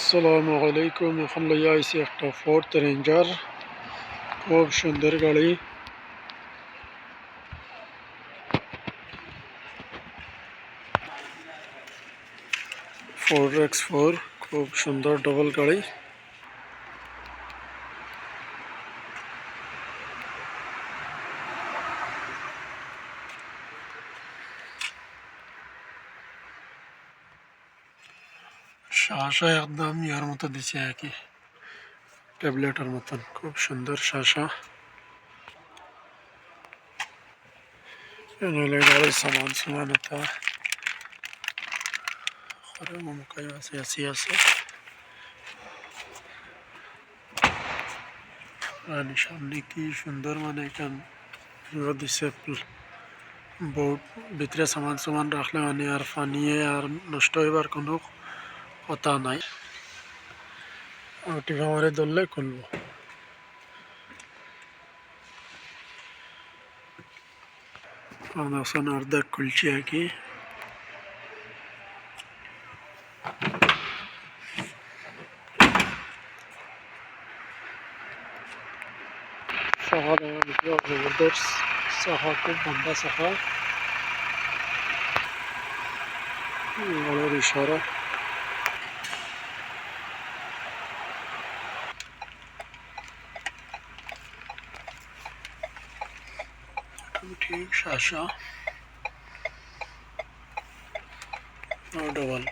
আসসালামু আলাইকুম। এখন লইয়া আইছি একটা ফোর্থ রেঞ্জার, খুব সুন্দর গাড়ি। 4x4, খুব সুন্দর ডবল গাড়ি। শাসা একদম ইয়ার মতো দিছে আর কি, ট্যাবলেটের মতন, খুব সুন্দর শাসা। গাড়ির সামান সামান এটা মুমকাই আছে, এসি আছে। আর সামনে কি সুন্দর, মানে এখান দিছে বহুত ভিতরে সামান সামান রাখলে মানে আর পানিয়ে আর নষ্ট হইবার কোনো কথা নাই। টিভা মারে ধরলে খুলবো। এখন অর্ধেক খুলছি আর কি। সাহা জবরদস্ত সাহা, খুব লম্বা সাহা, গাড়ির ইশারা। ঠিক শাসা ডবল।